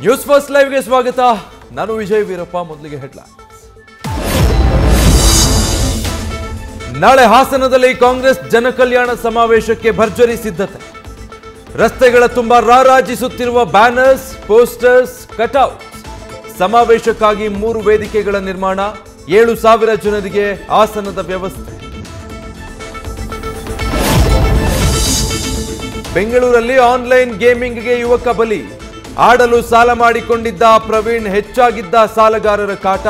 News first ಲೈವ್ಗೆ ಸ್ವಾಗತ. ನಾನು ವಿಜಯ್ ವೀರಪ್ಪ. ಮೊದಲಿಗೆ ಹೆಡ್ಲೈನ್ಸ್. ನಾಳೆ ಹಾಸನದಲ್ಲಿ ಕಾಂಗ್ರೆಸ್ ಜನಕಲ್ಯಾಣ ಸಮಾವೇಶಕ್ಕೆ ಭರ್ಜರಿ ಸಿದ್ಧತೆ. ರಸ್ತೆಗಳ ತುಂಬ ರಾರಾಜಿಸುತ್ತಿರುವ ಬ್ಯಾನರ್ಸ್, ಪೋಸ್ಟರ್ಸ್, ಕಟ್ಔಟ್ಸ್. ಸಮಾವೇಶಕ್ಕಾಗಿ 3 ವೇದಿಕೆಗಳ ನಿರ್ಮಾಣ, 7,000 ಜನರಿಗೆ ಆಸನದ ವ್ಯವಸ್ಥೆ. ಬೆಂಗಳೂರಲ್ಲಿ ಆನ್ಲೈನ್ ಗೇಮಿಂಗ್ಗೆ ಯುವಕ ಬಲಿ. ಆಡಲು ಸಾಲ ಮಾಡಿಕೊಂಡಿದ್ದ ಪ್ರವೀಣ್, ಹೆಚ್ಚಾಗಿದ್ದ ಸಾಲಗಾರರ ಕಾಟ.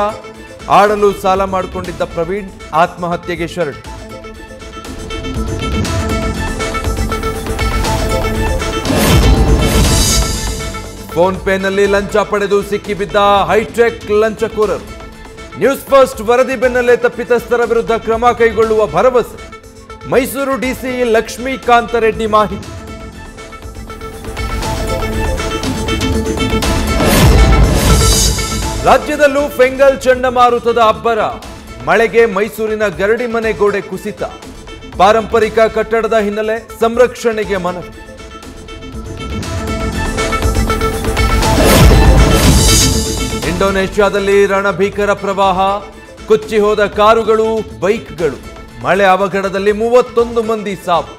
ಆಡಲು ಸಾಲ ಮಾಡಿಕೊಂಡಿದ್ದ ಪ್ರವೀಣ್ ಆತ್ಮಹತ್ಯೆಗೆ ಶರಣು. ಫೋನ್ ಪೇನಲ್ಲಿ ಲಂಚ ಪಡೆದು ಸಿಕ್ಕಿಬಿದ್ದ ಹೈಟೆಕ್ ಲಂಚಕೋರರು. ನ್ಯೂಸ್ ಫಸ್ಟ್ ವರದಿ ಬೆನ್ನಲ್ಲೇ ತಪ್ಪಿತಸ್ಥರ ವಿರುದ್ಧ ಕ್ರಮ ಕೈಗೊಳ್ಳುವ ಭರವಸೆ. ಮೈಸೂರು ಡಿಸಿ ಲಕ್ಷ್ಮೀಕಾಂತ ರೆಡ್ಡಿ ಮಾಹಿತಿ. ರಾಜ್ಯದಲ್ಲೂ ಫೆಂಗಲ್ ಚಂಡಮಾರುತದ ಅಬ್ಬರ. ಮಳೆಗೆ ಮೈಸೂರಿನ ಗರಡಿಮನೆ ಗೋಡೆ ಕುಸಿತ. ಪಾರಂಪರಿಕ ಕಟ್ಟಡದ ಹಿನ್ನೆಲೆ ಸಂರಕ್ಷಣೆಗೆ ಮನವಿ. ಇಂಡೋನೇಷ್ಯಾದಲ್ಲಿ ರಣಭೀಕರ ಪ್ರವಾಹ. ಕೊಚ್ಚಿ ಹೋದ ಕಾರುಗಳು, ಬೈಕ್ಗಳು. ಮಳೆ ಅವಘಡದಲ್ಲಿ 31 ಮಂದಿ ಸಾವು.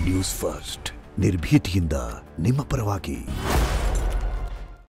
ನ್ಯೂಸ್ ಫಸ್ಟ್ ನಿರ್ಭೀತಿಯಿಂದ ನಿಮ್ಮ ಪರವಾಗಿ.